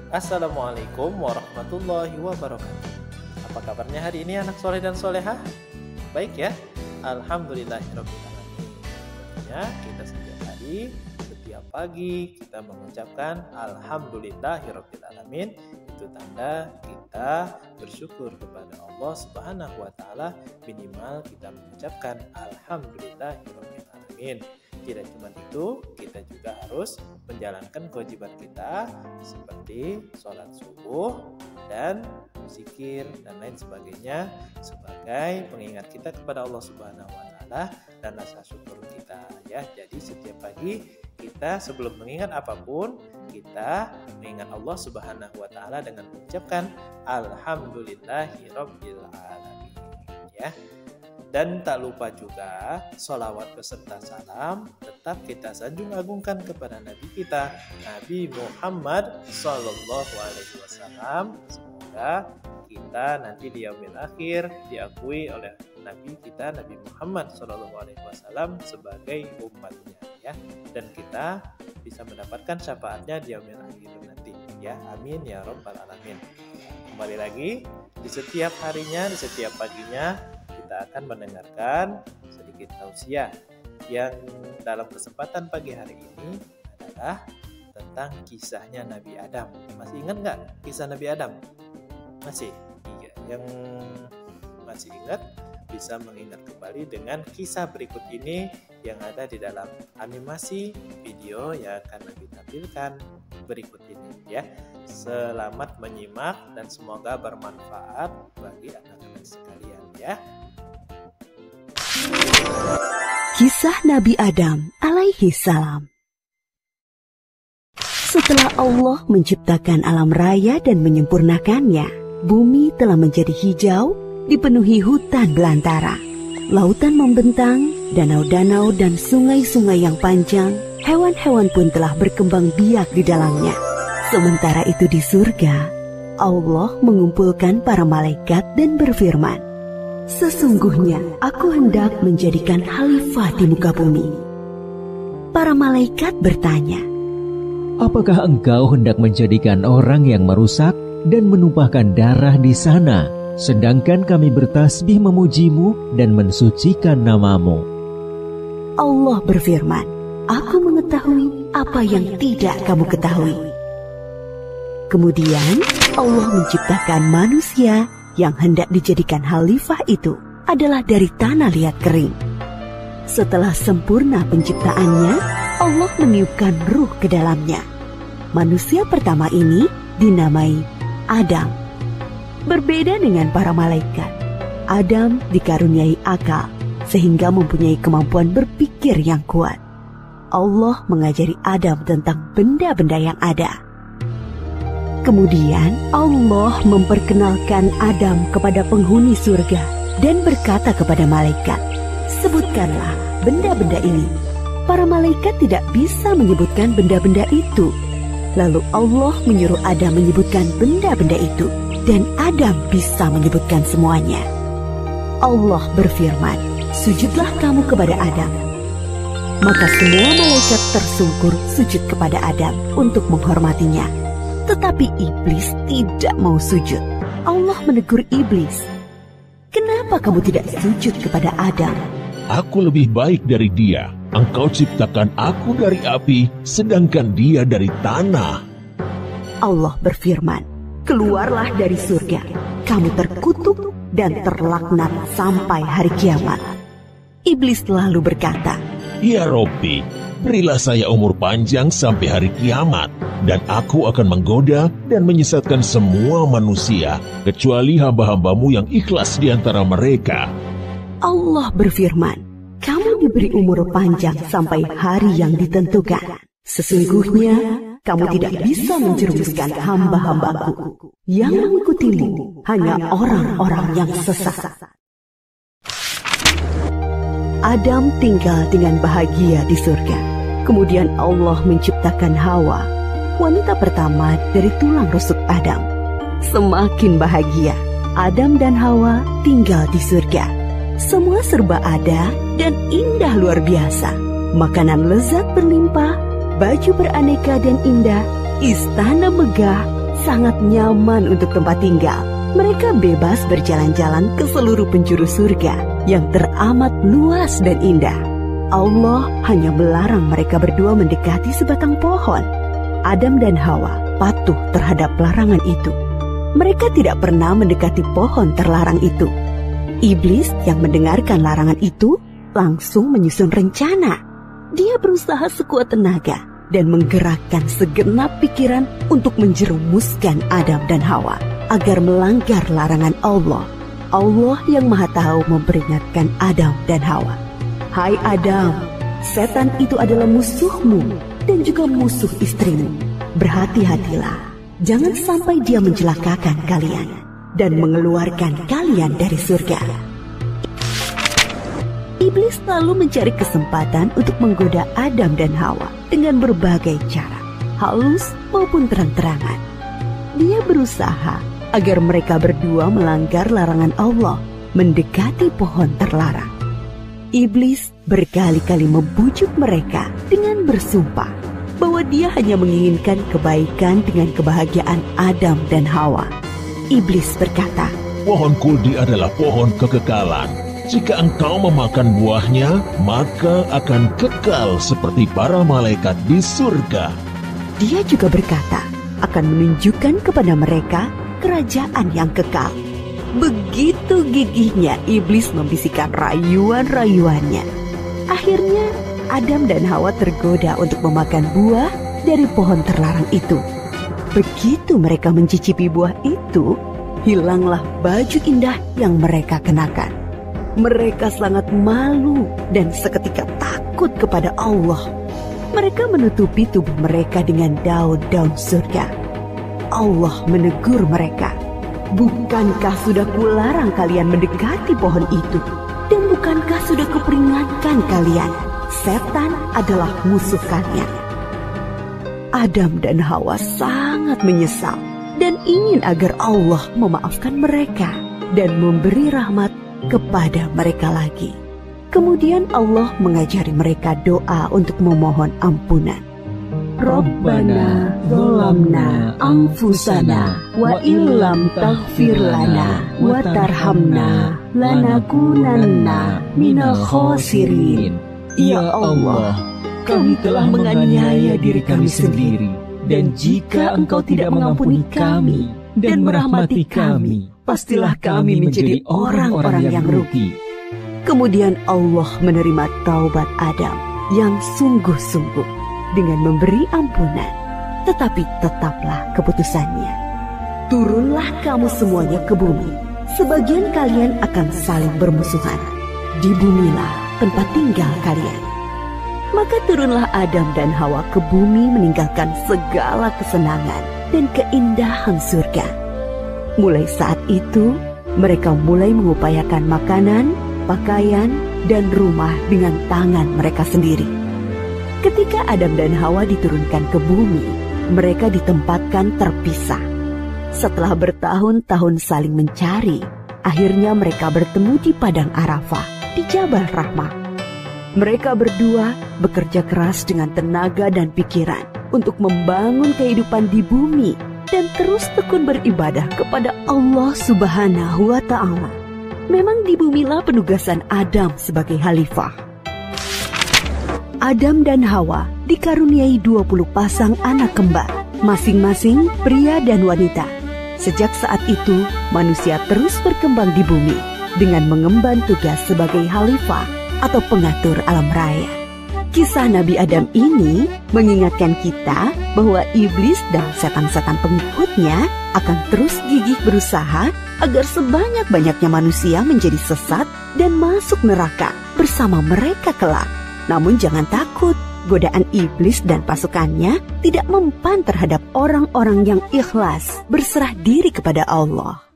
Assalamualaikum warahmatullahi wabarakatuh. Apa kabarnya hari ini anak soleh dan solehah? Baik ya? Alhamdulillahirrabbilalamin. Tentunya kita setiap hari, setiap pagi kita mengucapkan Alhamdulillahirrabbilalamin. Itu tanda kita bersyukur kepada Allah Subhanahu wa Ta'ala. Minimal kita mengucapkan Alhamdulillahirrabbilalamin. Tidak cuma itu, kita juga harus menjalankan kewajiban kita seperti sholat subuh dan zikir dan lain sebagainya sebagai pengingat kita kepada Allah Subhanahu wa Ta'ala dan rasa syukur kita ya. Jadi setiap pagi kita sebelum mengingat apapun, kita mengingat Allah Subhanahu wa Ta'ala dengan mengucapkan Alhamdulillahirabbil alamin ya. Dan tak lupa juga sholawat beserta salam tetap kita sanjung agungkan kepada Nabi kita, Nabi Muhammad Sallallahu Alaihi Wasallam. Semoga kita nanti di yaumil akhir diakui oleh Nabi kita, Nabi Muhammad Sallallahu Alaihi Wasallam sebagai umatnya ya. Dan kita bisa mendapatkan syafaatnya di yaumil akhir nanti ya. Amin ya rabbal alamin. Kembali lagi di setiap harinya, di setiap paginya kita akan mendengarkan sedikit tausiah yang dalam kesempatan pagi hari ini adalah tentang kisahnya Nabi Adam. Masih ingat nggak kisah Nabi Adam? Masih? Iya. Yang masih ingat bisa mengingat kembali dengan kisah berikut ini yang ada di dalam animasi video yang akan Nabi tampilkan berikut ini ya. Selamat menyimak dan semoga bermanfaat bagi anak-anak sekalian ya. Kisah Nabi Adam alaihi salam. Setelah Allah menciptakan alam raya dan menyempurnakannya, bumi telah menjadi hijau, dipenuhi hutan belantara, lautan membentang, danau-danau dan sungai-sungai yang panjang, hewan-hewan pun telah berkembang biak di dalamnya. Sementara itu di surga, Allah mengumpulkan para malaikat dan berfirman, "Sesungguhnya aku hendak menjadikan khalifah di muka bumi." Para malaikat bertanya, "Apakah engkau hendak menjadikan orang yang merusak dan menumpahkan darah di sana, sedangkan kami bertasbih memujimu dan mensucikan namamu?" Allah berfirman, "Aku mengetahui apa yang tidak kamu ketahui." Kemudian Allah menciptakan manusia yang hendak dijadikan khalifah itu adalah dari tanah liat kering. Setelah sempurna penciptaannya, Allah meniupkan ruh ke dalamnya. Manusia pertama ini dinamai Adam. Berbeda dengan para malaikat, Adam dikaruniai akal sehingga mempunyai kemampuan berpikir yang kuat. Allah mengajari Adam tentang benda-benda yang ada. Kemudian Allah memperkenalkan Adam kepada penghuni surga dan berkata kepada malaikat, "Sebutkanlah benda-benda ini." Para malaikat tidak bisa menyebutkan benda-benda itu. Lalu Allah menyuruh Adam menyebutkan benda-benda itu, dan Adam bisa menyebutkan semuanya. Allah berfirman, "Sujudlah kamu kepada Adam." Maka semua malaikat tersungkur sujud kepada Adam untuk menghormatinya. Tetapi iblis tidak mau sujud. Allah menegur iblis, "Kenapa kamu tidak sujud kepada Adam?" "Aku lebih baik dari dia. Engkau ciptakan aku dari api, sedangkan dia dari tanah." Allah berfirman, "Keluarlah dari surga. Kamu terkutuk dan terlaknat sampai hari kiamat." Iblis lalu berkata, "Ya Robbi, berilah saya umur panjang sampai hari kiamat, dan aku akan menggoda dan menyesatkan semua manusia, kecuali hamba-hambamu yang ikhlas di antara mereka." Allah berfirman, "Kamu diberi umur panjang sampai hari yang ditentukan. Sesungguhnya kamu tidak bisa menjerumuskan hamba-hambaku. Yang mengikutimu hanya orang-orang yang sesat." Adam tinggal dengan bahagia di surga. Kemudian Allah menciptakan Hawa, wanita pertama dari tulang rusuk Adam. Semakin bahagia, Adam dan Hawa tinggal di surga. Semua serba ada dan indah luar biasa. Makanan lezat berlimpah, baju beraneka dan indah, istana megah, sangat nyaman untuk tempat tinggal. Mereka bebas berjalan-jalan ke seluruh penjuru surga yang teramat luas dan indah. Allah hanya melarang mereka berdua mendekati sebatang pohon. Adam dan Hawa patuh terhadap larangan itu. Mereka tidak pernah mendekati pohon terlarang itu. Iblis yang mendengarkan larangan itu langsung menyusun rencana. Dia berusaha sekuat tenaga dan menggerakkan segenap pikiran untuk menjerumuskan Adam dan Hawa agar melanggar larangan Allah. Allah yang Maha Tahu memperingatkan Adam dan Hawa. Hai Adam, setan itu adalah musuhmu dan juga musuh istrimu. Berhati-hatilah, jangan sampai dia mencelakakan kalian dan mengeluarkan kalian dari surga. Iblis selalu mencari kesempatan untuk menggoda Adam dan Hawa dengan berbagai cara, halus maupun terang-terangan. Dia berusaha agar mereka berdua melanggar larangan Allah, mendekati pohon terlarang. Iblis berkali-kali membujuk mereka dengan bersumpah bahwa dia hanya menginginkan kebaikan dengan kebahagiaan Adam dan Hawa. Iblis berkata, Pohon kuldi adalah pohon kekekalan. Jika engkau memakan buahnya, maka akan kekal seperti para malaikat di surga. Dia juga berkata akan menunjukkan kepada mereka kerajaan yang kekal. Begitu gigihnya iblis membisikkan rayuan-rayuannya. Akhirnya Adam dan Hawa tergoda untuk memakan buah dari pohon terlarang itu. Begitu mereka mencicipi buah itu, hilanglah baju indah yang mereka kenakan. Mereka sangat malu dan seketika takut kepada Allah. Mereka menutupi tubuh mereka dengan daun-daun surga. Allah menegur mereka, bukankah sudah kularang kalian mendekati pohon itu? Dan bukankah sudah kuperingatkan kalian, setan adalah musuh kalian? Adam dan Hawa sangat menyesal dan ingin agar Allah memaafkan mereka dan memberi rahmat kepada mereka lagi. Kemudian Allah mengajari mereka doa untuk memohon ampunan. Rabbana zalamna anfusana wa illam taghfir lana wa tarhamna lanakunanna minal khasirin. Ya Allah, kami telah menganiaya diri kami sendiri, dan jika Engkau tidak mengampuni kami dan merahmati kami, pastilah kami menjadi orang-orang yang rugi. Kemudian Allah menerima taubat Adam yang sungguh-sungguh dengan memberi ampunan, tetapi tetaplah keputusannya. Turunlah kamu semuanya ke bumi, sebagian kalian akan saling bermusuhan. Di bumilah tempat tinggal kalian. Maka turunlah Adam dan Hawa ke bumi meninggalkan segala kesenangan dan keindahan surga. Mulai saat itu, mereka mulai mengupayakan makanan, pakaian, dan rumah dengan tangan mereka sendiri. Ketika Adam dan Hawa diturunkan ke bumi, mereka ditempatkan terpisah. Setelah bertahun-tahun saling mencari, akhirnya mereka bertemu di Padang Arafah, di Jabal Rahmah. Mereka berdua bekerja keras dengan tenaga dan pikiran untuk membangun kehidupan di bumi dan terus tekun beribadah kepada Allah Subhanahu wa Ta'ala. Memang di bumilah penugasan Adam sebagai khalifah. Adam dan Hawa dikaruniai 20 pasang anak kembar, masing-masing pria dan wanita. Sejak saat itu, manusia terus berkembang di bumi dengan mengemban tugas sebagai khalifah atau pengatur alam raya. Kisah Nabi Adam ini mengingatkan kita bahwa iblis dan setan-setan pengikutnya akan terus gigih berusaha agar sebanyak-banyaknya manusia menjadi sesat dan masuk neraka bersama mereka kelak. Namun jangan takut, godaan iblis dan pasukannya tidak mempan terhadap orang-orang yang ikhlas berserah diri kepada Allah.